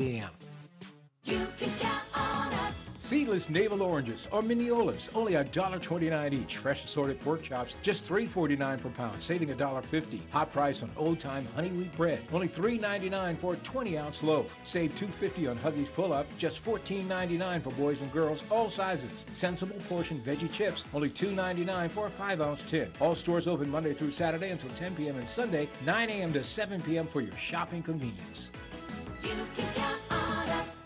ZBM. You can count on us. Seedless navel oranges or Mineolas, only $1.29 each. Fresh assorted pork chops, just $3.49 per pound, saving $1.50. Hot price on old-time honey wheat bread, only $3.99 for a 20-ounce loaf. Save $2.50 on Huggies Pull-Up, just $14.99 for boys and girls, all sizes. Sensible portion veggie chips, only $2.99 for a 5-ounce tin. All stores open Monday through Saturday until 10 p.m. and Sunday, 9 a.m. to 7 p.m. for your shopping convenience. You can count on us.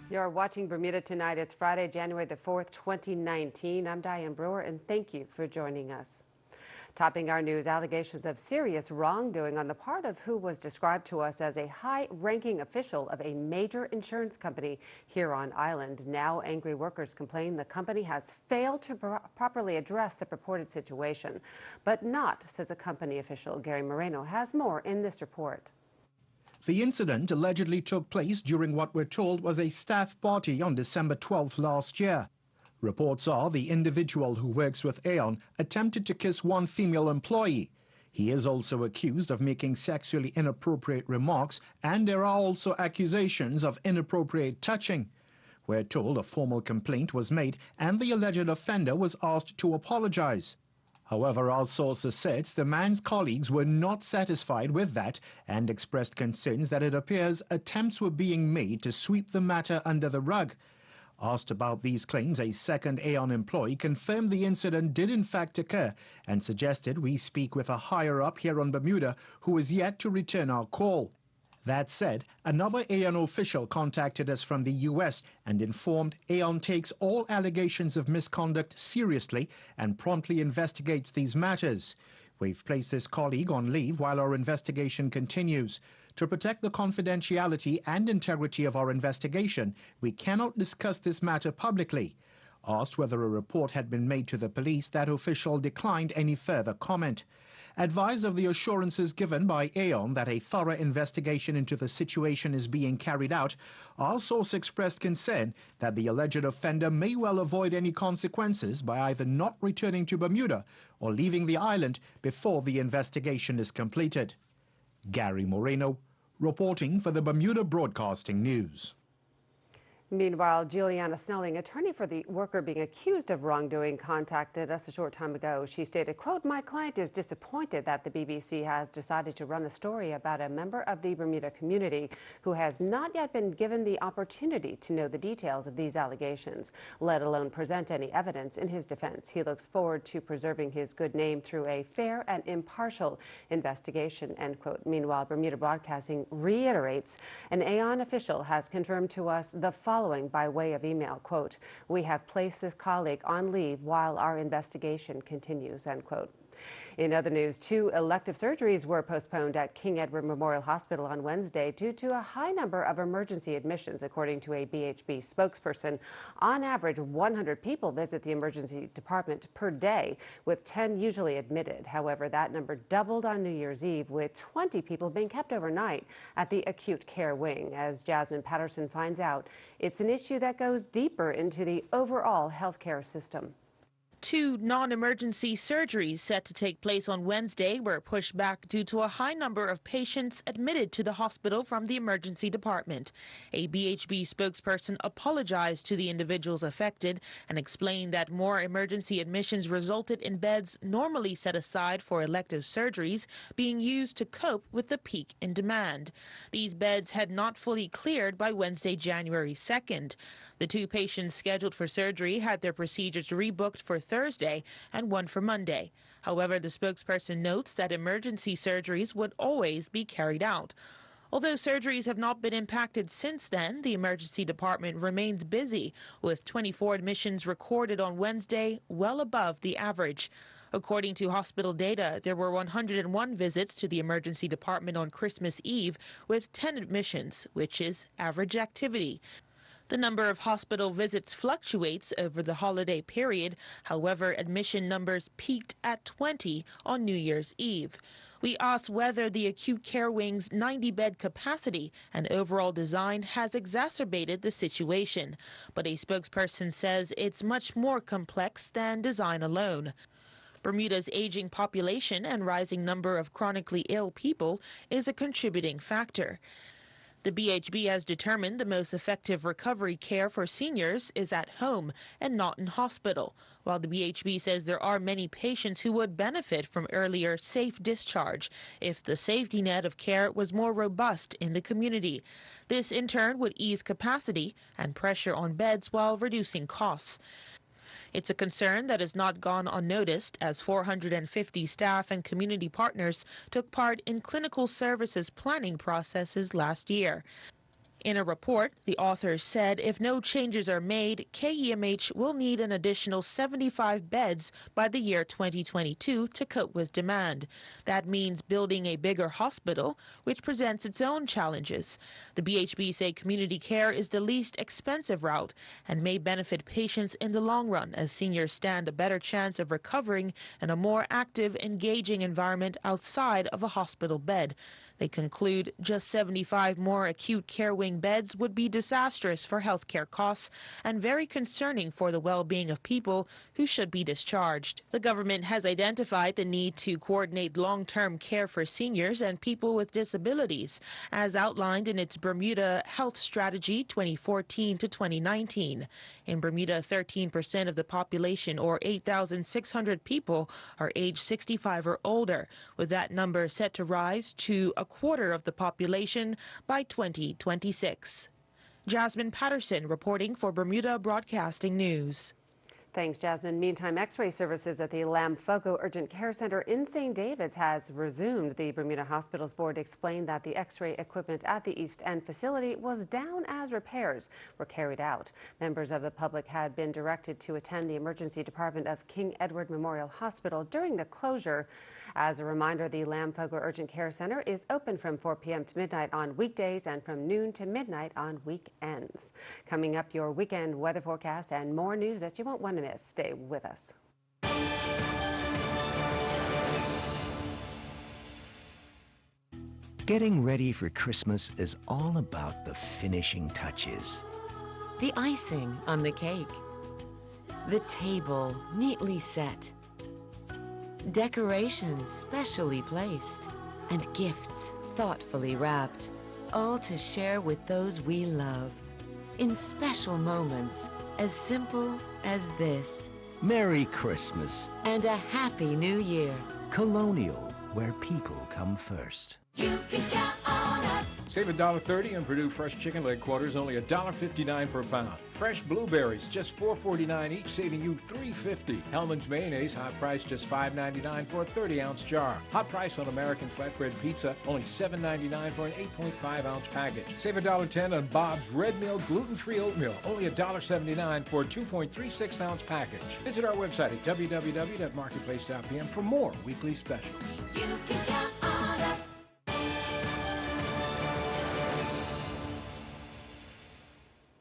You're watching Bermuda Tonight. It's Friday, January the 4th, 2019. I'm Diane Brewer, and thank you for joining us. Topping our news, allegations of serious wrongdoing on the part of who was described to us as a high-ranking official of a major insurance company here on island. Now angry workers complain the company has failed to properly address the purported situation. But not, says a company official. Gary Moreno has more in this report. The incident allegedly took place during what we're told was a staff party on December 12th last year. Reports are the individual who works with Aon attempted to kiss one female employee. He is also accused of making sexually inappropriate remarks, and there are also accusations of inappropriate touching. We're told a formal complaint was made and the alleged offender was asked to apologize. However, our source asserts the man's colleagues were not satisfied with that and expressed concerns that it appears attempts were being made to sweep the matter under the rug. Asked about these claims, a second Aon employee confirmed the incident did in fact occur and suggested we speak with a higher-up here on Bermuda who is yet to return our call. That said, another Aon official contacted us from the U.S. and informed Aon takes all allegations of misconduct seriously and promptly investigates these matters. We've placed this colleague on leave while our investigation continues. To protect the confidentiality and integrity of our investigation, we cannot discuss this matter publicly. Asked whether a report had been made to the police, that official declined any further comment. Advised of the assurances given by Aon that a thorough investigation into the situation is being carried out, our source expressed concern that the alleged offender may well avoid any consequences by either not returning to Bermuda or leaving the island before the investigation is completed. Gary Moreno, reporting for the Bermuda Broadcasting News. Meanwhile, Juliana Snelling, attorney for the worker being accused of wrongdoing, contacted us a short time ago. She stated, quote, "My client is disappointed that the BBC has decided to run a story about a member of the Bermuda community who has not yet been given the opportunity to know the details of these allegations, let alone present any evidence in his defense. He looks forward to preserving his good name through a fair and impartial investigation," end quote. Meanwhile, Bermuda Broadcasting reiterates an Aon official has confirmed to us the following by way of email, quote, "We have placed this colleague on leave while our investigation continues," end quote. In other news, 2 elective surgeries were postponed at King Edward Memorial Hospital on Wednesday due to a high number of emergency admissions, according to a BHB spokesperson. On average, 100 people visit the emergency department per day, with 10 usually admitted. However, that number doubled on New Year's Eve, with 20 people being kept overnight at the acute care wing. As Jasmine Patterson finds out, it's an issue that goes deeper into the overall healthcare system. 2 non-emergency surgeries set to take place on Wednesday were pushed back due to a high number of patients admitted to the hospital from the emergency department. A BHB spokesperson apologized to the individuals affected and explained that more emergency admissions resulted in beds normally set aside for elective surgeries being used to cope with the peak in demand. These beds had not fully cleared by Wednesday, January 2nd. The 2 patients scheduled for surgery had their procedures rebooked for Thursday and one for Monday. However, the spokesperson notes that emergency surgeries would always be carried out. Although surgeries have not been impacted since then, the emergency department remains busy, with 24 admissions recorded on Wednesday, well above the average. According to hospital data, there were 101 visits to the emergency department on Christmas Eve, with 10 admissions, which is average activity. The number of hospital visits fluctuates over the holiday period. However, admission numbers peaked at 20 on New Year's Eve. We asked whether the acute care wing's 90-bed capacity and overall design has exacerbated the situation, but a spokesperson says it's much more complex than design alone. Bermuda's aging population and rising number of chronically ill people is a contributing factor. The BHB has determined the most effective recovery care for seniors is at home and not in hospital, while the BHB says there are many patients who would benefit from earlier safe discharge if the safety net of care was more robust in the community. This in turn would ease capacity and pressure on beds while reducing costs. It's a concern that has not gone unnoticed, as 450 staff and community partners took part in clinical services planning processes last year. In a report, the authors said if no changes are made, KEMH will need an additional 75 beds by the year 2022 to cope with demand. That means building a bigger hospital, which presents its own challenges. The BHB say community care is the least expensive route and may benefit patients in the long run, as seniors stand a better chance of recovering in a more active, engaging environment outside of a hospital bed. They conclude just 75 more acute care wing beds would be disastrous for healthcare costs and very concerning for the well-being of people who should be discharged. The government has identified the need to coordinate long-term care for seniors and people with disabilities, as outlined in its Bermuda Health Strategy 2014 to 2019. In Bermuda, 13% of the population, or 8,600 people, are age 65 or older, with that number set to rise to a quarter of the population by 2026. Jasmine Patterson reporting for Bermuda Broadcasting News. Thanks, Jasmine. Meantime, X-ray services at the Lamfogo Urgent Care Center in St. David's has resumed. The Bermuda Hospitals Board explained that the X-ray equipment at the East End facility was down as repairs were carried out. Members of the public had been directed to attend the emergency department of King Edward Memorial Hospital during the closure. As a reminder, the Lamfogo Urgent Care Center is open from 4 p.m. to midnight on weekdays and from noon to midnight on weekends. Coming up, your weekend weather forecast and more news that you won't want to miss. Stay with us. Getting ready for Christmas is all about the finishing touches. The icing on the cake. The table neatly set. Decorations specially placed. And gifts thoughtfully wrapped. All to share with those we love. In special moments as simple as this. Merry Christmas. And a Happy New Year. Colonial, where people come first. You can count on us. Save $1.30 on Purdue fresh chicken leg quarters, only $1.59 per pound. Fresh blueberries, just $4.49 each, saving you $3.50. Hellman's mayonnaise, hot price, just $5.99 for a 30-ounce jar. Hot price on American flatbread pizza, only $7.99 for an 8.5-ounce package. Save $1.10 on Bob's Red Mill gluten-free oatmeal, only $1.79 for a 2.36-ounce package. Visit our website at www.marketplace.pm for more weekly specials. You can count on us.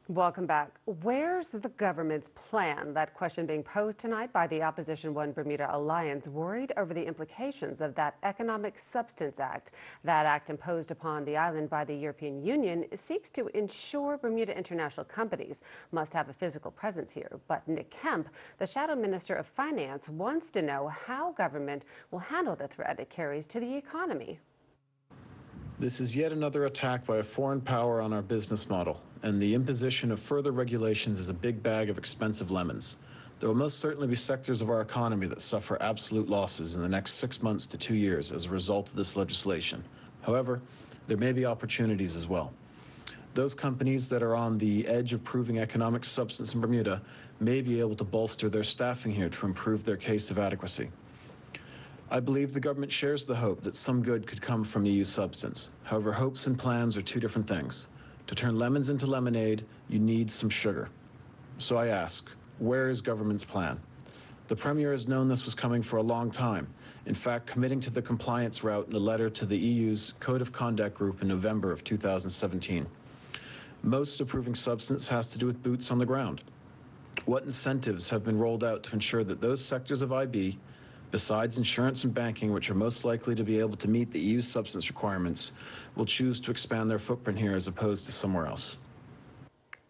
Welcome back. Where's the government's plan? That question being posed tonight by the opposition One Bermuda Alliance, worried over the implications of that Economic Substance Act. That act, imposed upon the island by the European Union, seeks to ensure Bermuda international companies must have a physical presence here. But Nick Kemp, the Shadow Minister of Finance, wants to know how government will handle the threat it carries to the economy. This is yet another attack by a foreign power on our business model, and the imposition of further regulations is a big bag of expensive lemons. There will most certainly be sectors of our economy that suffer absolute losses in the next 6 months to 2 years as a result of this legislation. However, there may be opportunities as well. Those companies that are on the edge of proving economic substance in Bermuda may be able to bolster their staffing here to improve their case of adequacy. I believe the government shares the hope that some good could come from EU substance. However, hopes and plans are two different things. To turn lemons into lemonade, you need some sugar. So I ask, where is government's plan? The Premier has known this was coming for a long time, in fact, committing to the compliance route in a letter to the EU's Code of Conduct Group in November of 2017. Most approving substance has to do with boots on the ground. What incentives have been rolled out to ensure that those sectors of IB besides insurance and banking, which are most likely to be able to meet the EU's substance requirements, will choose to expand their footprint here as opposed to somewhere else.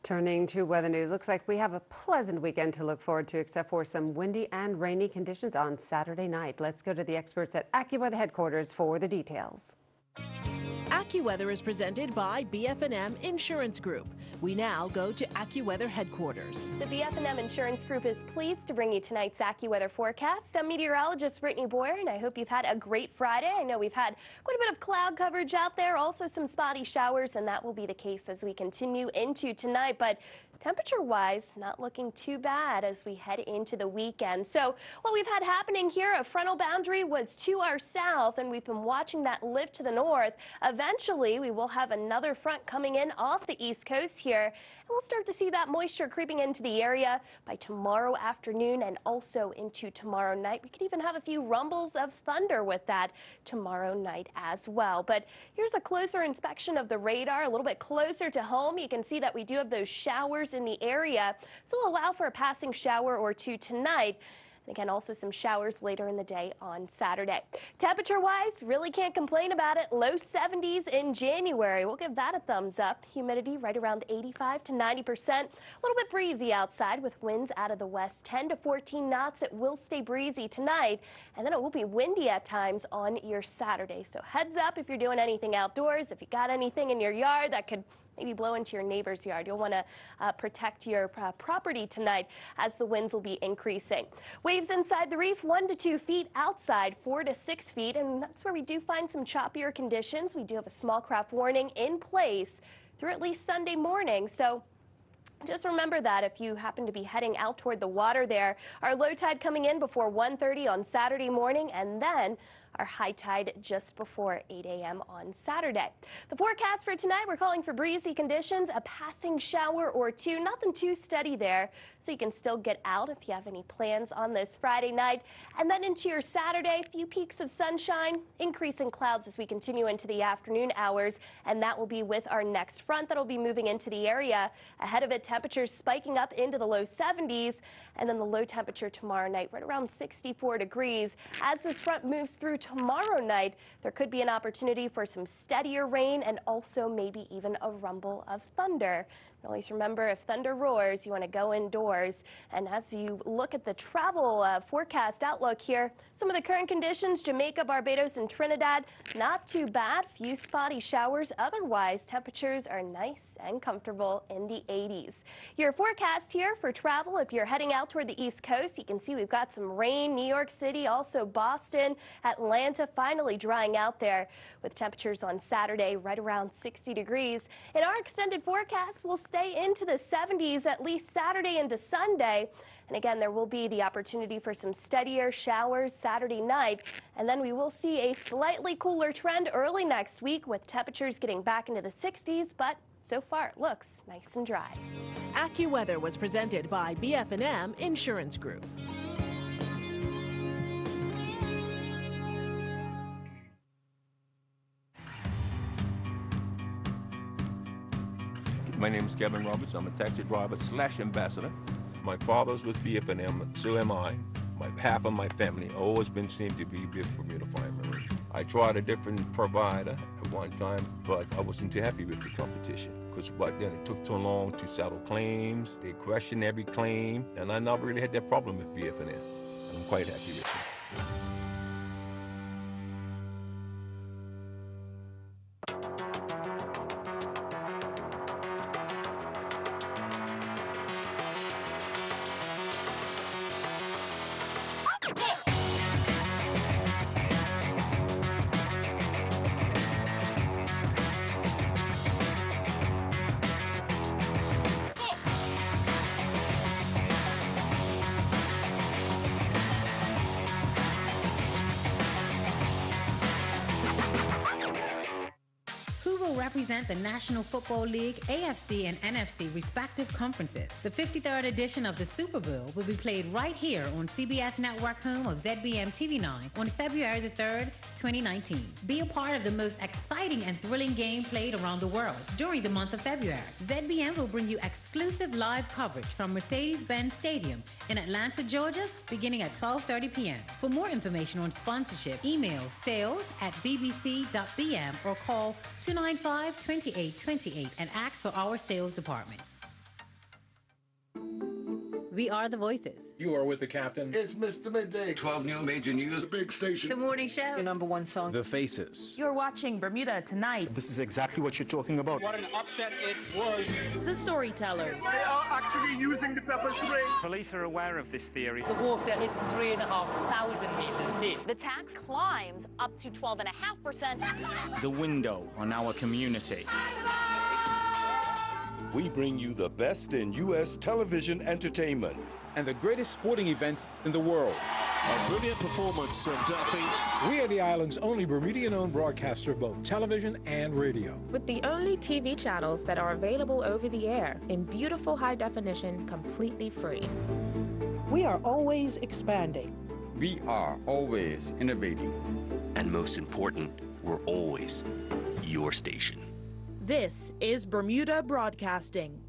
Turning to weather news, looks like we have a pleasant weekend to look forward to, except for some windy and rainy conditions on Saturday night. Let's go to the experts at AccuWeather headquarters for the details. AccuWeather is presented by BF&M Insurance Group. We now go to AccuWeather headquarters. The BF&M Insurance Group is pleased to bring you tonight's AccuWeather forecast. I'm meteorologist Brittany Boyer, and I hope you've had a great Friday. I know we've had quite a bit of cloud coverage out there, also some spotty showers, and that will be the case as we continue into tonight. But temperature-wise, not looking too bad as we head into the weekend. So what we've had happening here, a frontal boundary was to our south, and we've been watching that lift to the north. Eventually, we will have another front coming in off the east coast here, and we'll start to see that moisture creeping into the area by tomorrow afternoon and also into tomorrow night. We could even have a few rumbles of thunder with that tomorrow night as well. But here's a closer inspection of the radar, a little bit closer to home. You can see that we do have those showers in the area, so we'll allow for a passing shower or two tonight. And again, also some showers later in the day on Saturday. Temperature-wise, really can't complain about it. Low 70s in January. We'll give that a thumbs up. Humidity right around 85 to 90%. A little bit breezy outside with winds out of the west, 10 to 14 knots. It will stay breezy tonight, and then it will be windy at times on your Saturday. So heads up if you're doing anything outdoors. If you got anything in your yard that could maybe blow into your neighbor's yard, you'll want to protect your property tonight as the winds will be increasing. Waves inside the reef 1 to 2 feet, outside 4 to 6 feet, and that's where we do find some choppier conditions. We do have a small craft warning in place through at least Sunday morning, so just remember that if you happen to be heading out toward the water there. Our low tide coming in before 1:30 on Saturday morning, and then our high tide just before 8 a.m. on Saturday. The forecast for tonight, we're calling for breezy conditions, a passing shower or two, nothing too steady there, so you can still get out if you have any plans on this Friday night. And then into your Saturday, a few peaks of sunshine, increasing clouds as we continue into the afternoon hours, and that will be with our next front that will be moving into the area. Ahead of it, temperatures spiking up into the low 70s, and then the low temperature tomorrow night right around 64 degrees. As this front moves through tomorrow night, there could be an opportunity for some steadier rain and also maybe even a rumble of thunder. And always remember, if thunder roars, you want to go indoors. And as you look at the travel forecast outlook here, some of the current conditions, Jamaica, Barbados, and Trinidad, not too bad. Few spotty showers. Otherwise, temperatures are nice and comfortable in the 80s. Your forecast here for travel, if you're heading out toward the East Coast, you can see we've got some rain. New York City, also Boston, Atlanta, finally drying out there with temperatures on Saturday right around 60 degrees. In our extended forecast, we'll stay into the 70s at least Saturday into Sunday. And again, there will be the opportunity for some steadier showers Saturday night. And then we will see a slightly cooler trend early next week with temperatures getting back into the 60s. But so far, it looks nice and dry. AccuWeather was presented by BF&M Insurance Group. My name is Kevin Roberts. I'm a taxi driver / ambassador. My father's with BF&M, so am I. Half of my family always been seemed to be with Bermuda Fire Marine. I tried a different provider at one time, but I wasn't too happy with the competition. Because then it took too long to settle claims. They questioned every claim, and I never really had that problem with BF&M. I'm quite happy with it. will represent the National Football League, AFC, and NFC respective conferences. The 53rd edition of the Super Bowl will be played right here on CBS Network, home of ZBM TV9 on February the 3rd, 2019. Be a part of the most exciting and thrilling game played around the world during the month of February. ZBM will bring you exclusive live coverage from Mercedes-Benz Stadium in Atlanta, Georgia, beginning at 12:30 p.m. For more information on sponsorship, email sales@bbc.bm or call 295-2828 and ask for our sales department. We are the voices. You are with the captain. It's Mr. Midday. 12 new major news. The big station. The morning show. Your number one song. The Faces. You're watching Bermuda Tonight. This is exactly what you're talking about. What an upset it was. The Storytellers. They are actually using the pepper spray. Police are aware of this theory. The water is 3,500 meters deep. The tax climbs up to 12.5%. The window on our community. We bring you the best in U.S. television entertainment. And the greatest sporting events in the world. A brilliant performance of Duffy. We are the island's only Bermudian-owned broadcaster of both television and radio. With the only TV channels that are available over the air in beautiful high definition, completely free. We are always expanding. We are always innovating. And most important, we're always your station. This is Bermuda Broadcasting.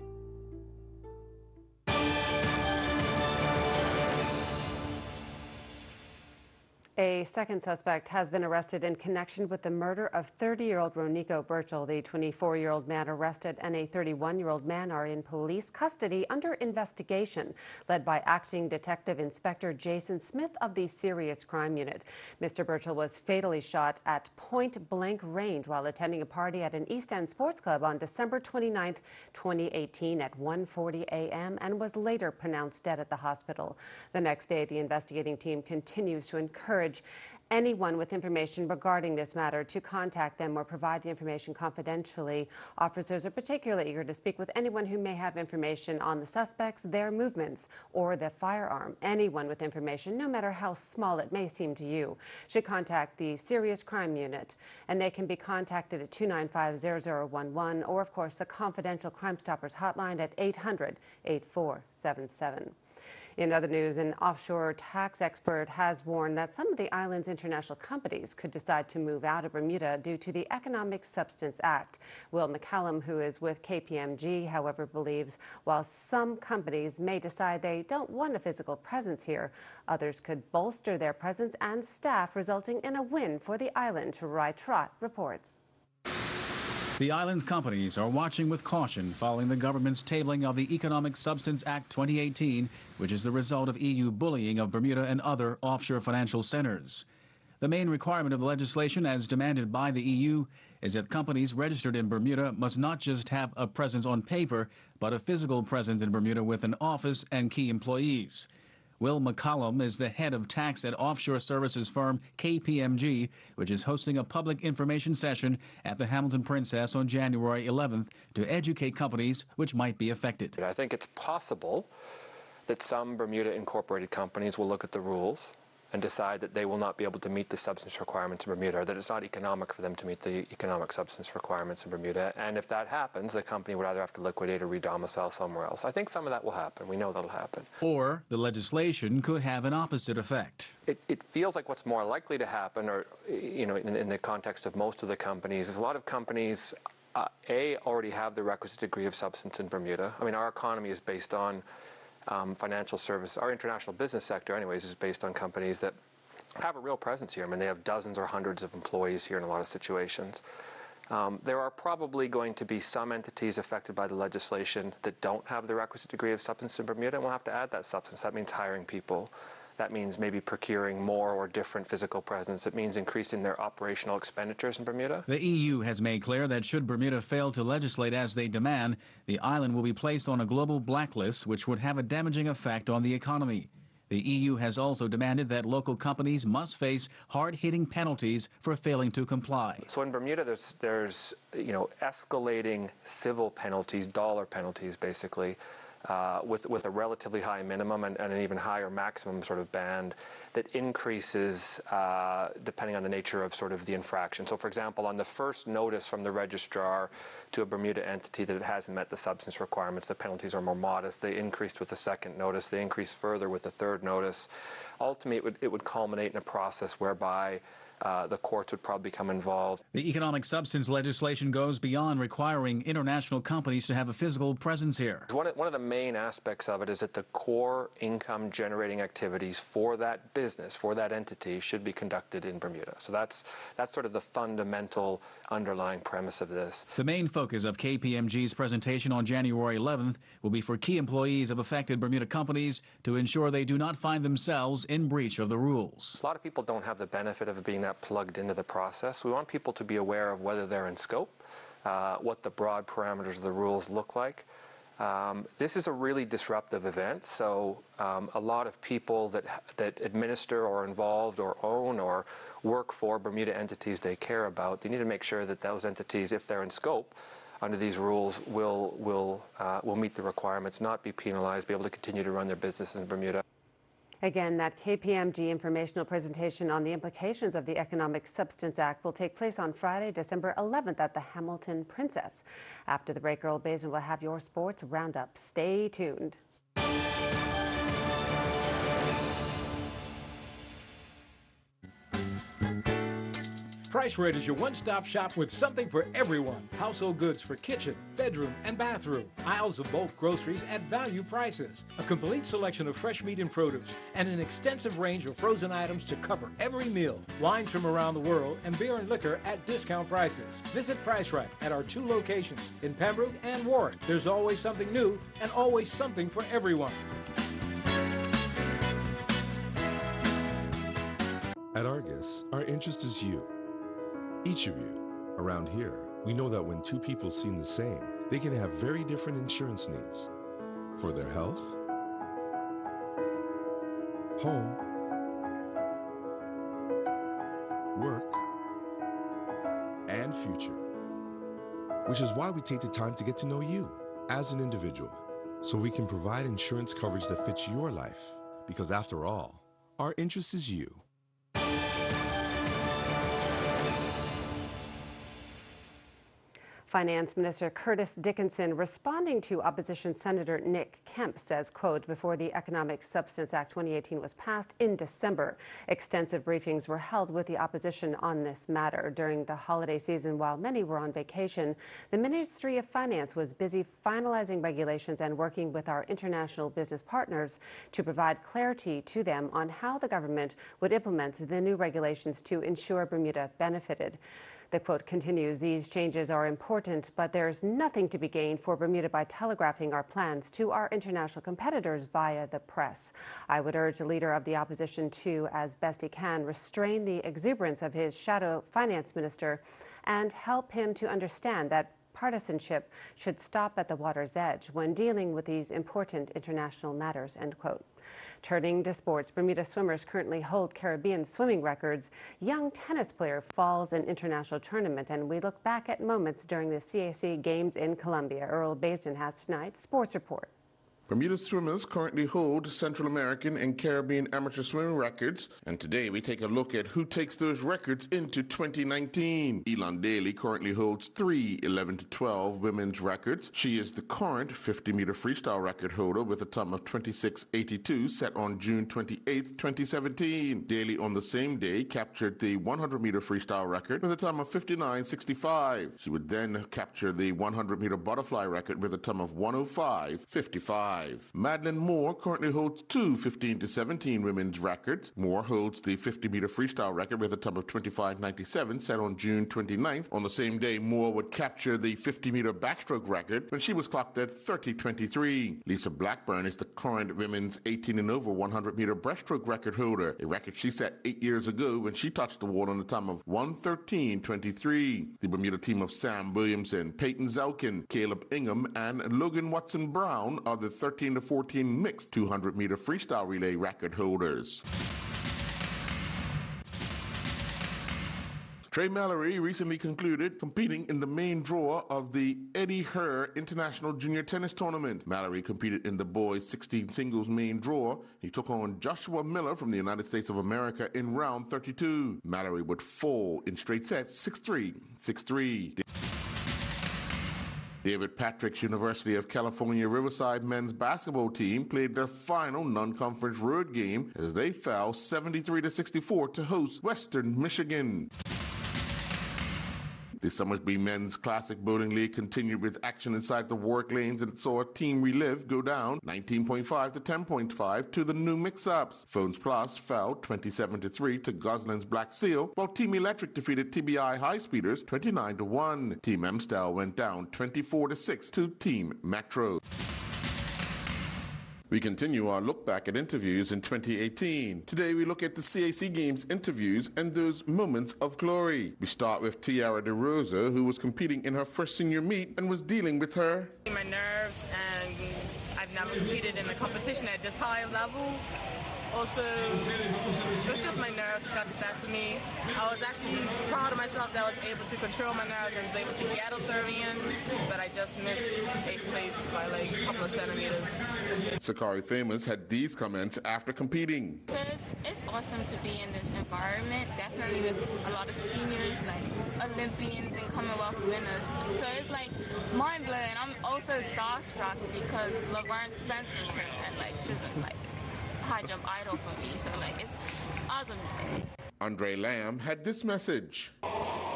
A second suspect has been arrested in connection with the murder of 30-year-old Ronico Burchell. The 24-year-old man arrested and a 31-year-old man are in police custody under investigation, led by Acting Detective Inspector Jason Smith of the Serious Crime Unit. Mr. Burchell was fatally shot at point-blank range while attending a party at an East End sports club on December 29, 2018 at 1:40 a.m. and was later pronounced dead at the hospital. The next day, the investigating team continues to encourage anyone with information regarding this matter to contact them or provide the information confidentially. Officers are particularly eager to speak with anyone who may have information on the suspects, their movements, or the firearm. Anyone with information, no matter how small it may seem to you, should contact the Serious Crime Unit, and they can be contacted at 295-0011 or, of course, the confidential Crime Stoppers hotline at 800-8477. In other news, an offshore tax expert has warned that some of the island's international companies could decide to move out of Bermuda due to the Economic Substance Act. Will McCallum, who is with KPMG, however, believes while some companies may decide they don't want a physical presence here, others could bolster their presence and staff, resulting in a win for the island. Rai Trott reports. The island's companies are watching with caution following the government's tabling of the Economic Substance Act 2018, which is the result of EU bullying of Bermuda and other offshore financial centers. The main requirement of the legislation, as demanded by the EU, is that companies registered in Bermuda must not just have a presence on paper, but a physical presence in Bermuda with an office and key employees. Will McCallum is the head of tax at offshore services firm KPMG, which is hosting a public information session at the Hamilton Princess on January 11th to educate companies which might be affected. I think it's possible that some Bermuda incorporated companies will look at the rules and decide that they will not be able to meet the substance requirements in Bermuda, or that it's not economic for them to meet the economic substance requirements in Bermuda. And if that happens, the company would either have to liquidate or redomicile somewhere else. I think some of that will happen. We know that'll happen. Or the legislation could have an opposite effect. It feels like what's more likely to happen, or in the context of most of the companies, is a lot of companies, already have the requisite degree of substance in Bermuda. I mean, our economy is based on financial service. Our international business sector, anyways, is based on companies that have a real presence here. I mean, they have dozens or hundreds of employees here in a lot of situations. There are probably going to be some entities affected by the legislation that don't have the requisite degree of substance in Bermuda, and we'll have to add that substance. That means hiring people. That means maybe procuring more or different physical presence. It means increasing their operational expenditures in Bermuda. The EU has made clear that should Bermuda fail to legislate as they demand, the island will be placed on a global blacklist, which would have a damaging effect on the economy. The EU has also demanded that local companies must face hard-hitting penalties for failing to comply. So in Bermuda, there's escalating civil penalties, dollar penalties, basically, with a relatively high minimum and an even higher maximum sort of band that increases depending on the nature of sort of the infraction. So, for example, on the first notice from the registrar to a Bermuda entity that it hasn't met the substance requirements, the penalties are more modest. They increased with the second notice. They increased further with the third notice. Ultimately, it would culminate in a process whereby the courts would probably become involved. The economic substance legislation goes beyond requiring international companies to have a physical presence here. One of the main aspects of it is that the core income generating activities for that business, for that entity, should be conducted in Bermuda. So that's sort of the fundamental underlying premise of this. The main focus of KPMG's presentation on January 11th will be for key employees of affected Bermuda companies to ensure they do not find themselves in breach of the rules. A lot of people don't have the benefit of being that plugged into the process. We want people to be aware of whether they're in scope, what the broad parameters of the rules look like. This is a really disruptive event, so a lot of people that administer or are involved or own or work for Bermuda entities they care about, they need to make sure that those entities, if they're in scope under these rules, will meet the requirements, not be penalized, be able to continue to run their business in Bermuda. Again, that KPMG informational presentation on the implications of the Economic Substance Act will take place on Friday, December 11th at the Hamilton Princess. After the break, Earl Bazin will have your sports roundup. Stay tuned. Price Rate is your one-stop shop with something for everyone. Household goods for kitchen, bedroom, and bathroom. Aisles of bulk groceries at value prices. A complete selection of fresh meat and produce, and an extensive range of frozen items to cover every meal. Wines from around the world, and beer and liquor at discount prices. Visit Price Right at our 2 locations in Pembroke and Warren. There's always something new and always something for everyone. At Argus, our interest is you. Each of you. Around here, we know that when two people seem the same, they can have very different insurance needs. For their health, home, work, and future. Which is why we take the time to get to know you as an individual, so we can provide insurance coverage that fits your life. Because after all, our interest is you. Finance Minister Curtis Dickinson, responding to opposition Senator Nick Kemp, says, quote, before the Economic Substance Act 2018 was passed in December, extensive briefings were held with the opposition on this matter. During the holiday season, while many were on vacation, the Ministry of Finance was busy finalizing regulations and working with our international business partners to provide clarity to them on how the government would implement the new regulations to ensure Bermuda benefited. The quote continues, these changes are important, but there's nothing to be gained for Bermuda by telegraphing our plans to our international competitors via the press. I would urge the leader of the opposition to, as best he can, restrain the exuberance of his shadow finance minister and help him to understand that partisanship should stop at the water's edge when dealing with these important international matters, end quote. Turning to sports, Bermuda swimmers currently hold Caribbean swimming records. Young tennis player falls in international tournament, and we look back at moments during the CAC Games in Colombia. Earl Bazin has tonight's sports report. Bermuda swimmers currently hold Central American and Caribbean amateur swimming records, and today we take a look at who takes those records into 2019. Elon Daly currently holds 3 11-12 women's records. She is the current 50-meter freestyle record holder with a time of 26:82 set on June 28, 2017. Daly on the same day captured the 100-meter freestyle record with a time of 59:65. She would then capture the 100-meter butterfly record with a time of 105:55. Madeline Moore currently holds 2 15-17 women's records. Moore holds the 50-meter freestyle record with a time of 25:97 set on June 29th. On the same day, Moore would capture the 50-meter backstroke record when she was clocked at 30:23. Lisa Blackburn is the current women's 18 and over 100-meter breaststroke record holder, a record she set 8 years ago when she touched the water on the time of 1:13:23. The Bermuda team of Sam Williamson, Peyton Zelkin, Caleb Ingham, and Logan Watson-Brown are the 13-14 mixed 200-meter freestyle relay record holders. Trey Mallory recently concluded competing in the main draw of the Eddie Herr International Junior Tennis Tournament. Mallory competed in the boys' 16 singles main draw. He took on Joshua Miller from the United States of America in round 32. Mallory would fall in straight sets 6-3, 6-3. David Patrick's University of California Riverside men's basketball team played their final non-conference road game as they fell 73-64 to host Western Michigan. The Summersby Men's Classic Bowling League continued with action inside the work lanes and saw Team Relive go down 19.5 to 10.5 to the new mix-ups. Phones Plus fell 27-3 to Goslin's Black Seal, while Team Electric defeated TBI High Speeders 29-1. Team Amstel went down 24-6 to Team Metro. We continue our look back at interviews in 2018. Today we look at the CAC Games interviews and those moments of glory. We start with Tiara DeRosa, who was competing in her first senior meet and was dealing with her my nerves, and I've never competed in a competition at this high level. Also, it was just my nerves got the best of me. I was actually proud of myself that I was able to control my nerves and was able to get a 30 in, but I just missed 8th place by like a couple of centimeters. Sakari Famous had these comments after competing. So it's awesome to be in this environment, definitely with a lot of seniors, like Olympians and Commonwealth winners. So it's like mind-blowing. I'm also starstruck because Laverne Spencer's here, and like she's like high jump idol for me, so like it's awesome. Andre Lamb had this message.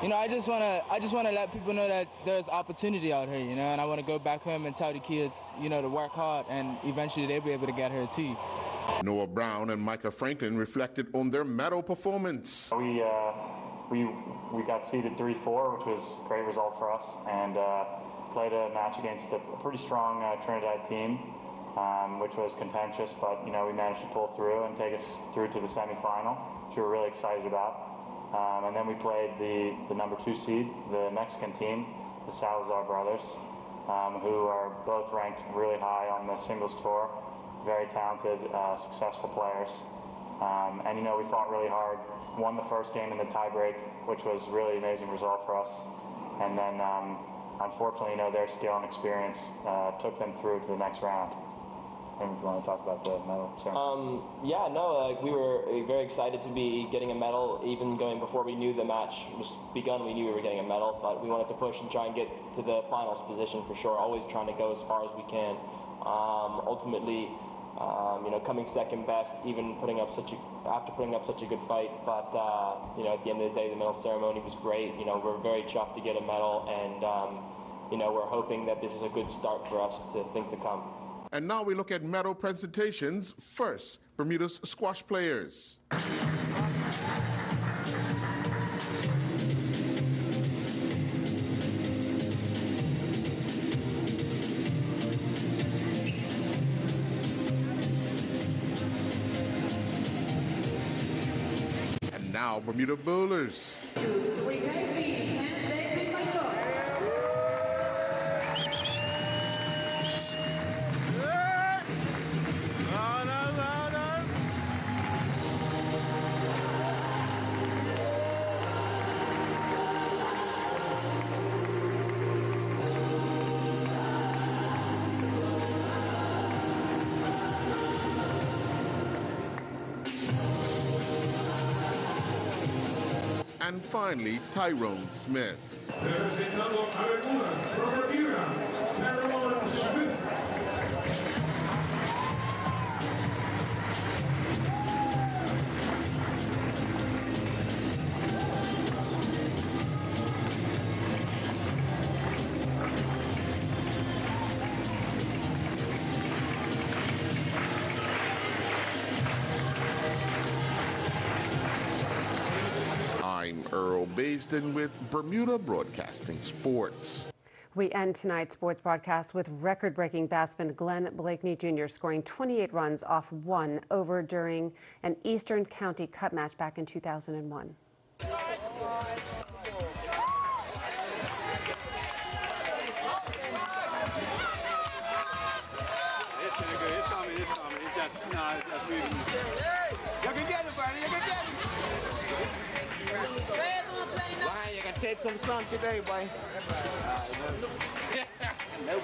You know, I just wanna let people know that there's opportunity out here, you know, and I wanna go back home and tell the kids, you know, to work hard, and eventually they'll be able to get here too. Noah Brown and Micah Franklin reflected on their medal performance. We got seeded 3-4, which was a great result for us, and played a match against a pretty strong Trinidad team. Which was contentious, but you know we managed to pull through and take us through to the semifinal, which we were really excited about. And then we played the number 2 seed, the Mexican team, the Salazar brothers, who are both ranked really high on the singles tour, very talented, successful players. And you know we fought really hard, won the first game in the tiebreak, which was a really amazing result for us. And then unfortunately, you know their skill and experience took them through to the next round. If you want to talk about the medal ceremony. Yeah, no, we were very excited to be getting a medal. Even going before we knew the match was begun, we knew we were getting a medal, but we wanted to push and try and get to the finals position for sure. Always trying to go as far as we can. Ultimately, you know, coming second best, even after putting up such a good fight. But you know, at the end of the day, the medal ceremony was great. You know, we're very chuffed to get a medal, and you know, we're hoping that this is a good start for us to things to come. And now we look at medal presentations. First, Bermuda's squash players. And now Bermuda bowlers. And finally, Tyrone Smith. Representando a Bermudas from Bermuda, Tyrone Smith. I'm Earl Basden with Bermuda Broadcasting Sports. We end tonight's sports broadcast with record-breaking batsman Glenn Blakeney Jr. scoring 28 runs off 1 over during an Eastern County Cup match back in 2001. It's coming. It's just, that's really easy. You can get it, buddy. You can get it. get some sun today, boy. Nope.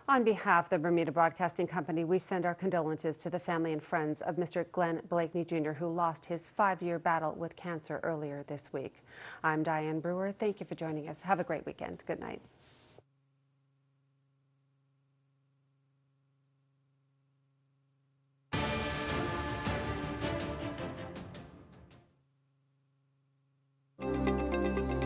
On behalf of the Bermuda Broadcasting Company, we send our condolences to the family and friends of Mr. Glenn Blakeney Jr., who lost his 5-year battle with cancer earlier this week. I'm Diane Brewer. Thank you for joining us. Have a great weekend. Good night.